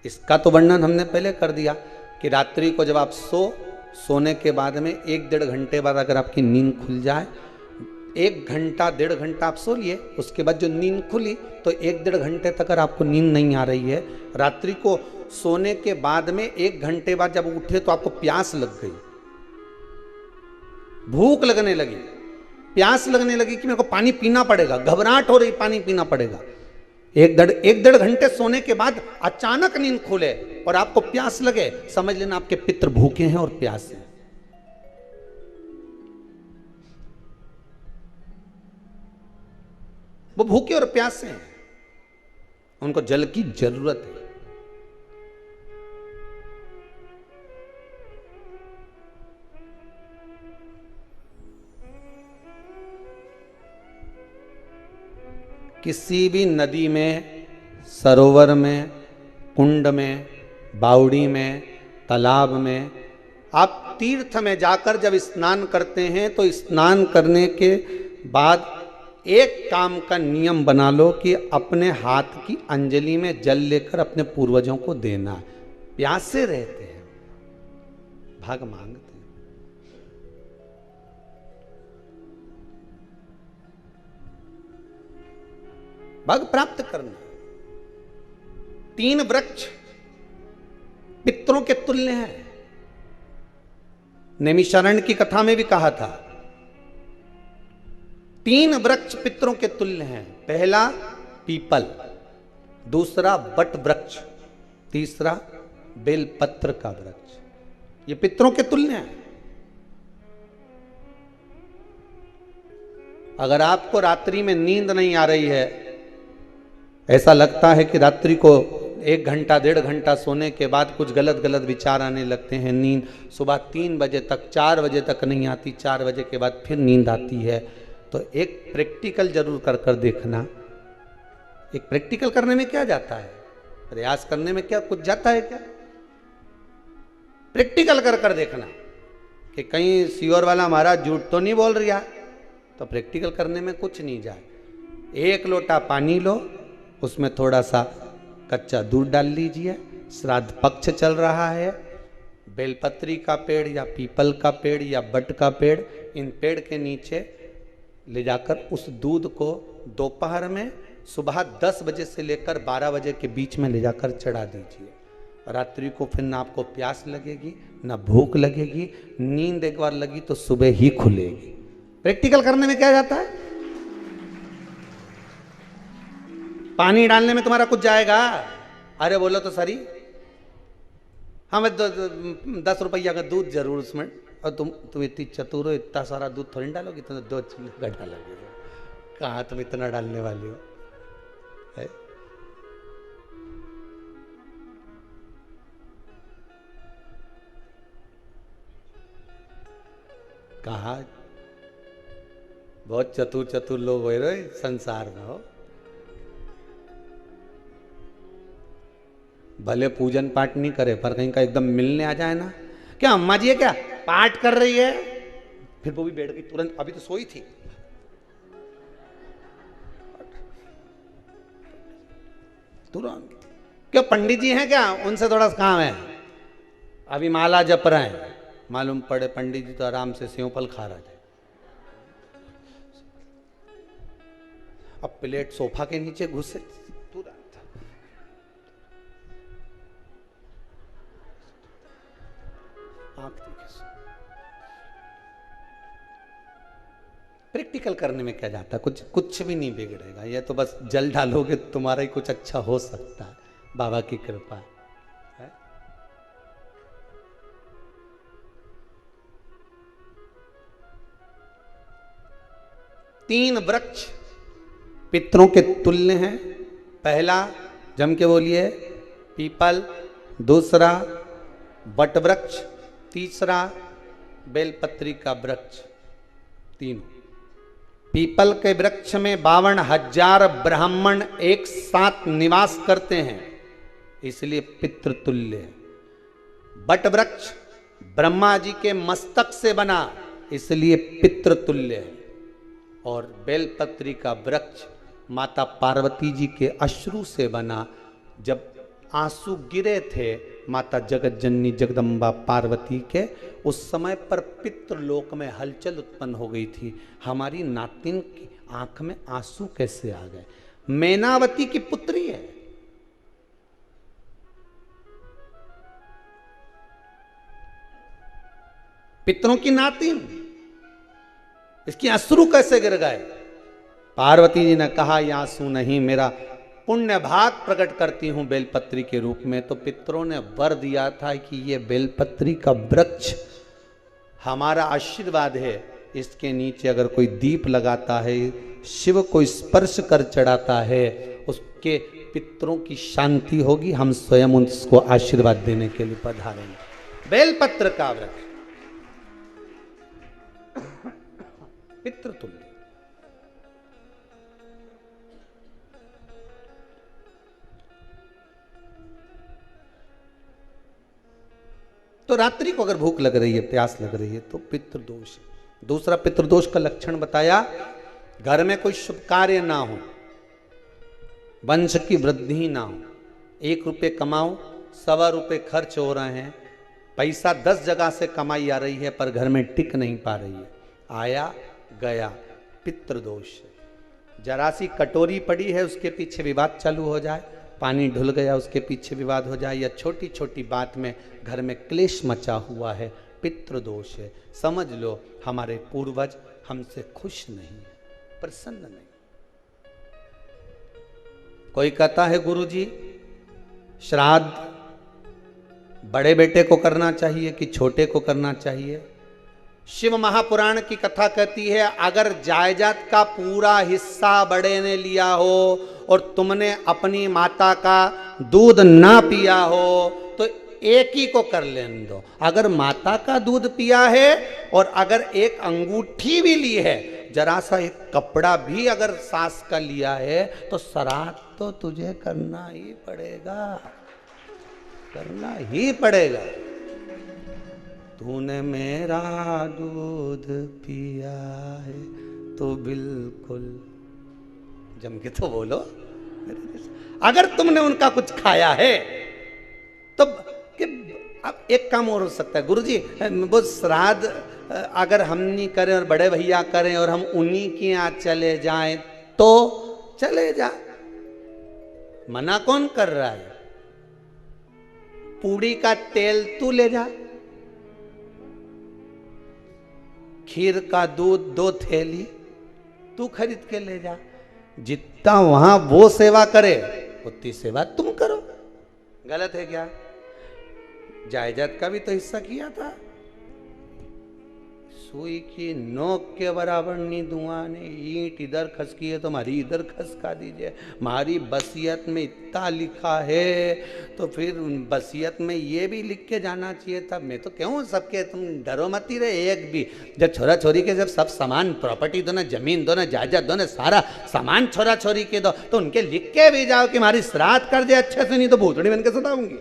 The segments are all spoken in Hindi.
इसका तो वर्णन हमने पहले कर दिया कि रात्रि को जब आप सोने के बाद में 1-1.5 घंटे बाद अगर आपकी नींद खुल जाए, 1 घंटा 1.5 घंटा आप सो लिए, उसके बाद जो नींद खुली तो 1-1.5 घंटे तक अगर आपको नींद नहीं आ रही है, रात्रि को सोने के बाद में 1 घंटे बाद जब उठे तो आपको प्यास लग गई, भूख लगने लगी, प्यास लगने लगी कि मेरे को पानी पीना पड़ेगा, घबराहट हो रही, पानी पीना पड़ेगा। 1-1.5 घंटे सोने के बाद अचानक नींद खुले और आपको प्यास लगे, समझ लेना आपके पितर भूखे हैं और प्यासे हैं। वो भूखे और प्यासे हैं, उनको जल की जरूरत है। किसी भी नदी में, सरोवर में, कुंड में, बावड़ी में, तालाब में, आप तीर्थ में जाकर जब स्नान करते हैं तो स्नान करने के बाद एक काम का नियम बना लो कि अपने हाथ की अंजलि में जल लेकर अपने पूर्वजों को देना। प्यासे रहते हैं, भाग मांगते हैं। भाग प्राप्त करना। 3 वृक्ष पितरों के तुल्य हैं। नैमिषारण्य की कथा में भी कहा था 3 वृक्ष पितरों के तुल्य हैं। पहला पीपल, दूसरा वट वृक्ष, तीसरा बेलपत्र का वृक्ष। ये पितरों के तुल्य हैं। अगर आपको रात्रि में नींद नहीं आ रही है, ऐसा लगता है कि रात्रि को 1 घंटा 1.5 घंटा सोने के बाद कुछ गलत गलत विचार आने लगते हैं, नींद सुबह 3 बजे तक 4 बजे तक नहीं आती, 4 बजे के बाद फिर नींद आती है, तो एक प्रैक्टिकल जरूर कर देखना। एक प्रैक्टिकल करने में क्या जाता है, प्रयास करने में क्या कुछ जाता है क्या? प्रैक्टिकल कर देखना कि कहीं सियोर वाला महाराज झूठ तो नहीं बोल रहा, तो प्रैक्टिकल करने में कुछ नहीं जाए। 1 लोटा पानी लो, उसमें थोड़ा सा कच्चा दूध डाल लीजिए, श्राद्ध पक्ष चल रहा है, बेलपत्री का पेड़ या पीपल का पेड़ या बट का पेड़, इन पेड़ के नीचे ले जाकर उस दूध को दोपहर में सुबह 10 बजे से लेकर 12 बजे के बीच में ले जाकर चढ़ा दीजिए। रात्रि को फिर ना आपको प्यास लगेगी ना भूख लगेगी, नींद एक बार लगी तो सुबह ही खुलेगी। प्रैक्टिकल करने में क्या जाता है? पानी डालने में तुम्हारा कुछ जाएगा? अरे बोलो तो सरी, हमें 10 रुपया का दूध जरूर उसमें, और तुम इतनी चतुर हो, इतना सारा दूध थोड़ी डालोगी, तुम 2 चम्मच डालोगे। कहाँ तुम इतना डालने वाली हो है? कहा बहुत चतुर लोग हो रहे संसार में हो। भले पूजन पाठ नहीं करे, पर कहीं का एकदम मिलने आ जाए ना, क्या अम्मा जी है क्या पाठ कर रही है, फिर वो भी बैठ गई तुरंत, अभी तो सोई थी, तुरंत। क्या पंडित जी हैं क्या, उनसे थोड़ा सा काम है, अभी माला जप रहे हैं, मालूम पड़े पंडित जी तो आराम से सेव फल खा रहे थे। अब प्लेट सोफा के नीचे घुसे, तुरंत प्रैक्टिकल करने में क्या जाता है, कुछ भी नहीं बिगड़ेगा। ये तो बस जल डालोगे तुम्हारा ही कुछ अच्छा हो सकता है, बाबा की कृपा है। तीन वृक्ष पितरों के तुल्य हैं। पहला जम के बोलिए पीपल, दूसरा वट वृक्ष, तीसरा बेलपत्री का वृक्ष। तीनों पीपल के वृक्ष में 52,000 ब्राह्मण एक साथ निवास करते हैं, इसलिए पितृतुल्य है। वट वृक्ष ब्रह्मा जी के मस्तक से बना, इसलिए पितृतुल्य है। और बेलपत्री का वृक्ष माता पार्वती जी के अश्रु से बना। जब आंसू गिरे थे माता जगत जननी जगदम्बा पार्वती के, उस समय पर पितृलोक में हलचल उत्पन्न हो गई थी। हमारी नातिन की आंख में आंसू कैसे आ गए? मैनावती की पुत्री है, पितरों की नातिन, इसकी अश्रु कैसे गिर गए? पार्वती जी ने कहा ये आंसू नहीं, मेरा पुण्य भाग प्रकट करती हूं बेलपत्री के रूप में। तो पितरों ने वर दिया था कि ये बेलपत्री का वृक्ष हमारा आशीर्वाद है, इसके नीचे अगर कोई दीप लगाता है, शिव को स्पर्श कर चढ़ाता है, उसके पितरों की शांति होगी। हम स्वयं उसको आशीर्वाद देने के लिए पधारेंगे। बेलपत्र का वृक्ष पितृतुल्य। तो रात्रि को अगर भूख लग रही है, प्यास लग रही है, तो पितृदोष। दूसरा पितृदोष का लक्षण बताया, घर में कोई शुभ कार्य ना हो, वंश की वृद्धि ना हो। 1 रुपये कमाओ, 1.25 रुपये खर्च हो रहे हैं, पैसा 10 जगह से कमाई आ रही है पर घर में टिक नहीं पा रही है, आया गया, पितृदोष। जरा सी कटोरी पड़ी है, उसके पीछे विवाद चालू हो जाए, पानी ढुल गया, उसके पीछे विवाद हो जाए, या छोटी छोटी बात में घर में क्लेश मचा हुआ है, पितृदोष है। समझ लो हमारे पूर्वज हमसे खुश नहीं, प्रसन्न नहीं। कोई कहता है गुरुजी श्राद्ध बड़े बेटे को करना चाहिए कि छोटे को करना चाहिए? शिव महापुराण की कथा कहती है, अगर जायदाद का पूरा हिस्सा बड़े ने लिया हो और तुमने अपनी माता का दूध ना पिया हो तो एक ही को कर लेने दो। अगर माता का दूध पिया है और अगर एक अंगूठी भी ली है, जरा सा एक कपड़ा भी अगर सास का लिया है, तो श्राद्ध तो तुझे करना ही पड़ेगा, करना ही पड़ेगा। तूने मेरा दूध पिया है तो बिल्कुल जम के तो बोलो। अगर तुमने उनका कुछ खाया है तो अब एक काम और हो सकता है, गुरुजी वो श्राद्ध अगर हम नहीं करें और बड़े भैया करें और हम उन्हीं के यहाँ चले जाएं तो चले जा, मना कौन कर रहा है? पूड़ी का तेल तू ले जा, खीर का दूध 2 थैली तू खरीद के ले जा। जितना वहां वो सेवा करे उतनी सेवा तुम करो। गलत है क्या? जायदाद का भी तो हिस्सा किया था। सुई की नोक के बराबर नहीं धुआं ने, ईंट इधर खसकी है तो हमारी इधर खसका दीजिए। हमारी बसियत में इतना लिखा है तो फिर बसियत में ये भी लिख के जाना चाहिए था। मैं तो क्यों सबके, तुम डरो मत ही रहे एक भी। जब छोरा छोरी के जब सब सामान, प्रॉपर्टी दो ना, जमीन दो ना, जायदाद दो ना, सारा सामान छोरा छोरी के दो, तो उनके लिख के भी जाओ कि हमारी श्राद्ध कर दे अच्छे से, नहीं तो भूतड़ी बन के सताऊंगी।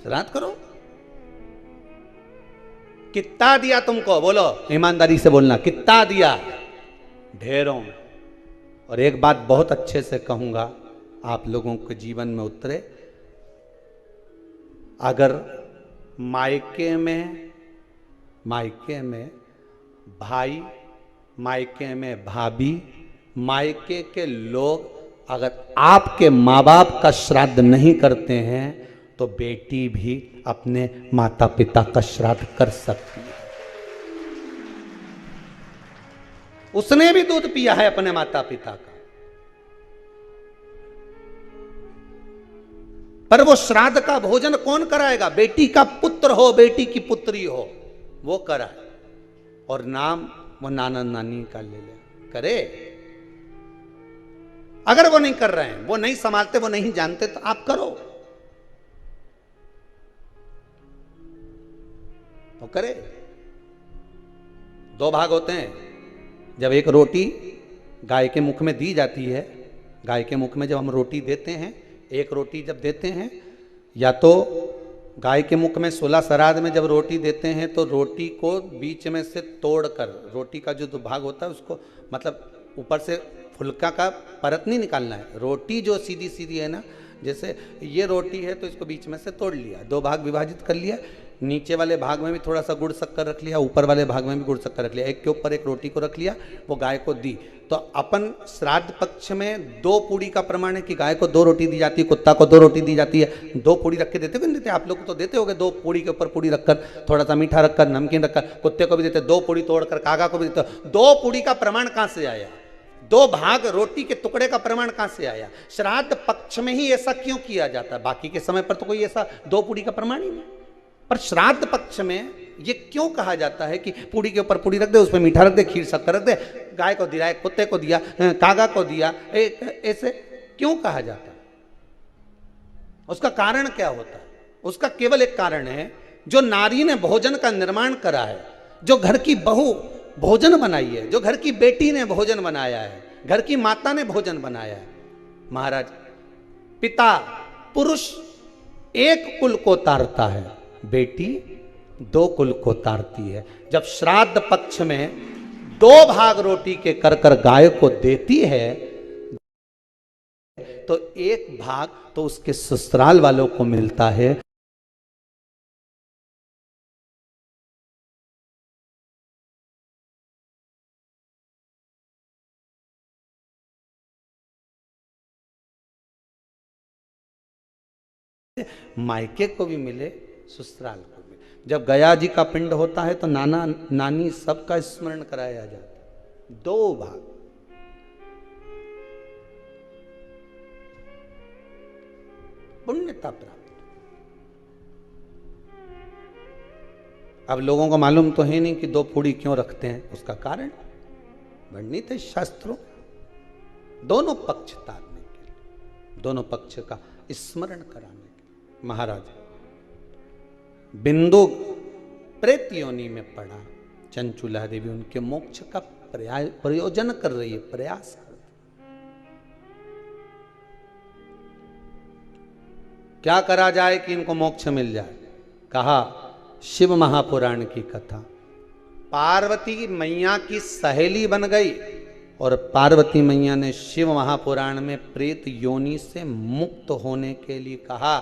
श्राद्ध करो। कितना दिया तुमको? बोलो ईमानदारी से बोलना, कितना दिया? ढेरों। और एक बात बहुत अच्छे से कहूंगा, आप लोगों के जीवन में उतरे। अगर मायके में भाई, मायके में भाभी, मायके के लोग अगर आपके माँ बाप का श्राद्ध नहीं करते हैं तो बेटी भी अपने माता पिता का श्राद्ध कर सकती है। उसने भी दूध पिया है अपने माता पिता का, पर वो श्राद्ध का भोजन कौन कराएगा? बेटी का पुत्र हो, बेटी की पुत्री हो, वो कराए। और नाम वो नाना नानी का ले ले, करे। अगर वो नहीं कर रहे हैं, वो नहीं संभालते, वो नहीं जानते, तो आप करो, वो करे। 2 भाग होते हैं। जब एक रोटी गाय के मुख में दी जाती है, गाय के मुख में जब हम रोटी देते हैं, एक रोटी जब देते हैं, या तो गाय के मुख में 16 श्राद्ध में जब रोटी देते हैं तो रोटी को बीच में से तोड़कर, रोटी का जो भाग होता है उसको मतलब ऊपर से फुलका का परत नहीं निकालना है। रोटी जो सीधी सीधी है ना, जैसे ये रोटी है तो इसको बीच में से तोड़ लिया, 2 भाग विभाजित कर लिया, नीचे वाले भाग में भी थोड़ा सा गुड़ शक्कर रख लिया, ऊपर वाले भाग में भी गुड़ शक्कर रख लिया, एक के ऊपर एक रोटी को रख लिया, वो गाय को दी। तो अपन श्राद्ध पक्ष में 2 पूड़ी का प्रमाण है कि गाय को 2 रोटी दी जाती है, कुत्ता को 2 रोटी दी जाती है। 2 पूड़ी रख के देते हो, नहीं देते? आप लोग तो देते होगे, 2 पूड़ी के ऊपर पूड़ी रखकर, थोड़ा सा मीठा रखकर, नमकीन रखकर, कुत्ते को भी देते, 2 पूड़ी तोड़कर कागा को भी देते। 2 पूड़ी का प्रमाण कहां से आया? 2 भाग रोटी के टुकड़े का प्रमाण कहां से आया? श्राद्ध पक्ष में ही ऐसा क्यों किया जाता है? बाकी के समय पर तो कोई ऐसा 2 पूड़ी का प्रमाण ही नहीं, पर श्राद्ध पक्ष में ये क्यों कहा जाता है कि पूड़ी के ऊपर पूड़ी रख दे, उसमें मीठा रख दे, खीर शक्कर रख दे, गाय को दिया, कुत्ते को दिया, कागा को दिया, ऐसे क्यों कहा जाता है? उसका कारण क्या होता है? उसका केवल एक कारण है, जो नारी ने भोजन का निर्माण करा है, जो घर की बहू भोजन बनाई है, जो घर की बेटी ने भोजन बनाया है, घर की माता ने भोजन बनाया है। महाराज, पिता पुरुष एक कुल को तारता है, बेटी 2 कुल को तारती है। जब श्राद्ध पक्ष में 2 भाग रोटी के कर कर गाय को देती है, तो 1 भाग तो उसके ससुराल वालों को मिलता है। मायके को भी मिले, ससुराल को भी। जब गया जी का पिंड होता है तो नाना नानी सबका स्मरण कराया जाता है। 2 भाग, पुण्यता प्राप्त। अब लोगों को मालूम तो है नहीं कि 2 पूड़ी क्यों रखते हैं, उसका कारण वर्णित है शास्त्रों। दोनों पक्ष तारने के लिए, दोनों पक्ष का स्मरण कराने के लिए। महाराज, बिंदु प्रेत योनि में पड़ा, चंचुला देवी उनके मोक्ष का प्रयोजन कर रही है, प्रयास कर। क्या करा जाए कि इनको मोक्ष मिल जाए? कहा शिव महापुराण की कथा। पार्वती मैया की सहेली बन गई और पार्वती मैया ने शिव महापुराण में प्रेत योनि से मुक्त होने के लिए कहा,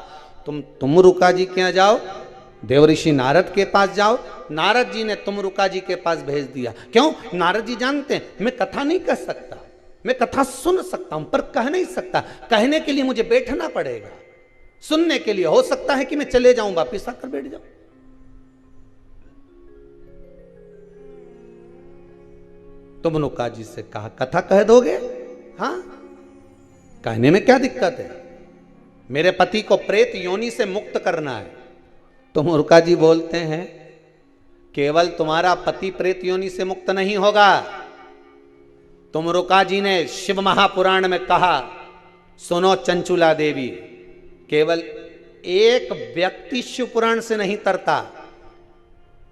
तुम रुका जी के यहाँ जाओ, देवऋषि नारद के पास जाओ। नारद जी ने तुमरुका जी के पास भेज दिया। क्यों? नारद जी जानते हैं मैं कथा नहीं कह सकता, मैं कथा सुन सकता हूं पर कह नहीं सकता। कहने के लिए मुझे बैठना पड़ेगा, सुनने के लिए हो सकता है कि मैं चले जाऊं, वापिस आकर बैठ जाऊं। तुमरुका जी से कहा कथा कह दोगे? हाँ, कहने में क्या दिक्कत है? मेरे पति को प्रेत योनि से मुक्त करना है। तुमरुका जी बोलते हैं केवल तुम्हारा पति प्रेत योनि से मुक्त नहीं होगा। तुमरुका जी ने शिव महापुराण में कहा, सुनो चंचुला देवी, केवल एक व्यक्ति शिव पुराण से नहीं तरता,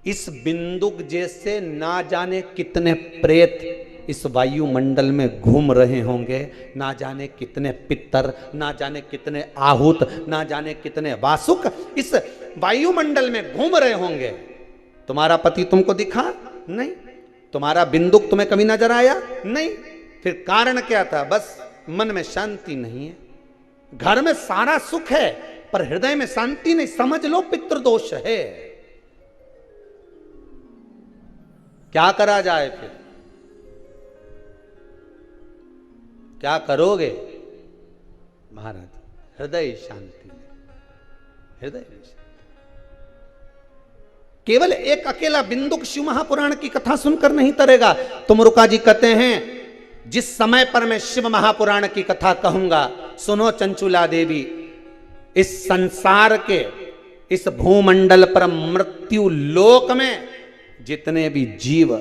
इस बिंदुक जैसे ना जाने कितने प्रेत इस वायुमंडल में घूम रहे होंगे, ना जाने कितने पितर, ना जाने कितने आहूत, ना जाने कितने वासुक इस वायुमंडल में घूम रहे होंगे। तुम्हारा पति तुमको दिखा नहीं, तुम्हारा बिंदुक तुम्हें कभी नजर आया नहीं, फिर कारण क्या था? बस मन में शांति नहीं है। घर में सारा सुख है पर हृदय में शांति नहीं, समझ लो पितृदोष है। क्या करा जाए? फिर क्या करोगे? महाराज, हृदय शांति, हृदय शांति। केवल एक अकेला बिंदुक शिव महापुराण की कथा सुनकर नहीं तरेगा। तुमरुका जी कहते हैं जिस समय पर मैं शिव महापुराण की कथा कहूंगा, सुनो चंचुला देवी, इस संसार के इस भूमंडल पर मृत्यु लोक में जितने भी जीव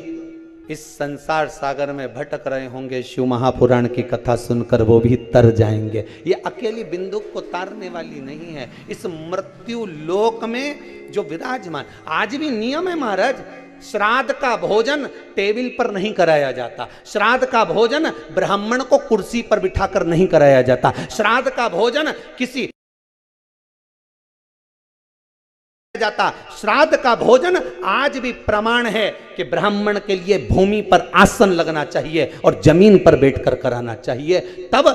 इस संसार सागर में भटक रहे होंगे, शिव महापुराण की कथा सुनकर वो भी तर जाएंगे। ये अकेली बिंदुक को तारने वाली नहीं है, इस मृत्यु लोक में जो विराजमान। आज भी नियम है महाराज, श्राद्ध का भोजन टेबल पर नहीं कराया जाता, श्राद्ध का भोजन ब्राह्मण को कुर्सी पर बिठाकर नहीं कराया जाता, श्राद्ध का भोजन किसी जाता। श्राद्ध का भोजन आज भी प्रमाण है कि ब्राह्मण के लिए भूमि पर आसन लगना चाहिए और जमीन पर बैठकर कराना चाहिए। तब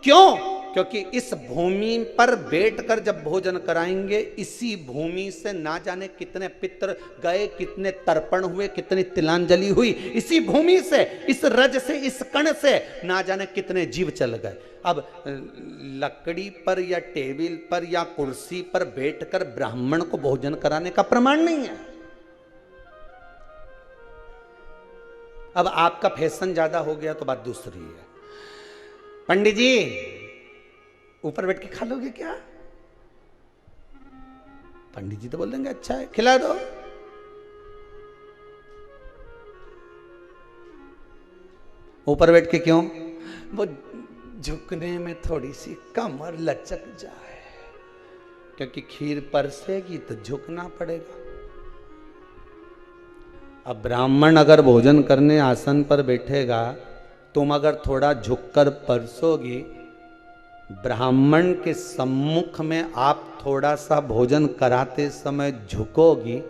क्यों? क्योंकि इस भूमि पर बैठकर जब भोजन कराएंगे, इसी भूमि से ना जाने कितने पितृ गए, कितने तर्पण हुए, कितनी तिलांजलि हुई, इसी भूमि से, इस रज से, इस कण से ना जाने कितने जीव चल गए। अब लकड़ी पर या टेबल पर या कुर्सी पर बैठकर ब्राह्मण को भोजन कराने का प्रमाण नहीं है। अब आपका फैशन ज्यादा हो गया तो बात दूसरी है। पंडित जी ऊपर बैठ के खा लोगे क्या? पंडित जी तो बोल देंगे अच्छा है, खिला दो। ऊपर बैठ के क्यों? वो झुकने में थोड़ी सी कमर लचक जाए, क्योंकि खीर परसेगी तो झुकना पड़ेगा। अब ब्राह्मण अगर भोजन करने आसन पर बैठेगा, तुम अगर थोड़ा झुककर परसोगी, ब्राह्मण के सम्मुख में आप थोड़ा सा भोजन कराते समय झुकोगी।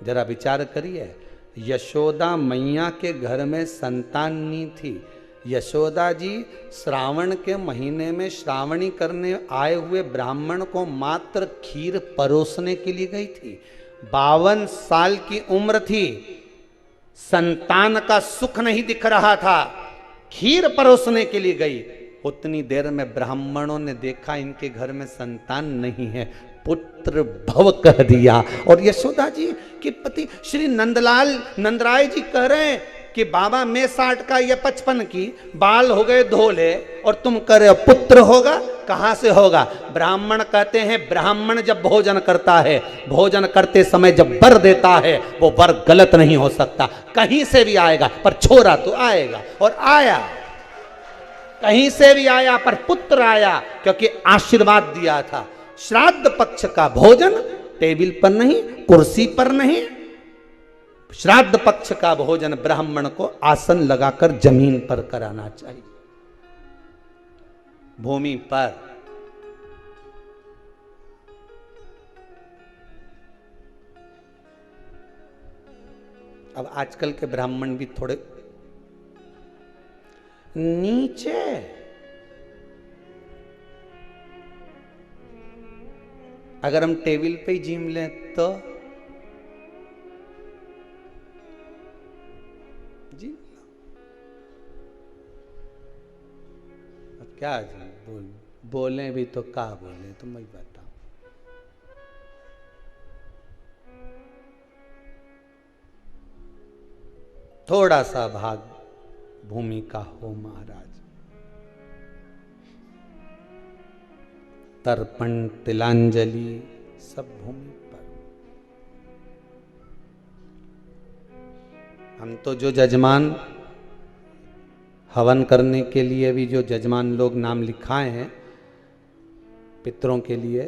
जरा विचार करिए, यशोदा मैया के घर में संतान नहीं थी। यशोदा जी श्रावण के महीने में श्रावणी करने आए हुए ब्राह्मण को मात्र खीर परोसने के लिए गई थी। 52 साल की उम्र थी, संतान का सुख नहीं दिख रहा था, खीर परोसने के लिए गई। उतनी देर में ब्राह्मणों ने देखा इनके घर में संतान नहीं है, पुत्र भव कह दिया। और यशोदा जी के पति श्री नंदराय जी कह रहे हैं कि बाबा मैं 60 का, ये 55 की, बाल हो गए धोले, और तुम कह रहे हो पुत्र होगा। कहां से होगा? ब्राह्मण कहते हैं ब्राह्मण जब भोजन करता है, भोजन करते समय जब वर देता है, वो वर गलत नहीं हो सकता, कहीं से भी आएगा, पर छोरा तो आएगा। और आया, कहीं से भी आया, पर पुत्र आया, क्योंकि आशीर्वाद दिया था। श्राद्ध पक्ष का भोजन टेबल पर नहीं, कुर्सी पर नहीं, श्राद्ध पक्ष का भोजन ब्राह्मण को आसन लगाकर जमीन पर कराना चाहिए, भूमि पर। अब आजकल के ब्राह्मण भी थोड़े नीचे, अगर हम टेबल पे ही जीम लें तो जी क्या बोले भी तो क्या बोले, तुम ही बताओ। थोड़ा सा भाग भूमि का हो महाराज। तर्पण तिलांजलि सब भूमि पर। हम तो जो जजमान हवन करने के लिए भी जो जजमान लोग नाम लिखाए हैं पितरों के लिए,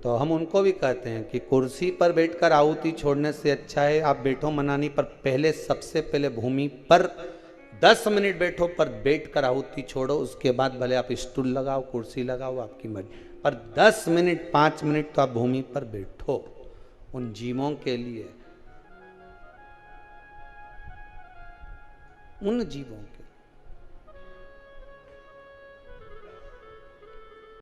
तो हम उनको भी कहते हैं कि कुर्सी पर बैठकर आहुति छोड़ने से अच्छा है आप बैठो मनानी पर, पहले सबसे पहले भूमि पर 10 मिनट बैठो, पर बैठकर आहुति छोड़ो। उसके बाद भले आप स्टूल लगाओ, कुर्सी लगाओ, आपकी मर्जी, पर 10 मिनट 5 मिनट तो आप भूमि पर बैठो उन जीवों के लिए, उन जीवों के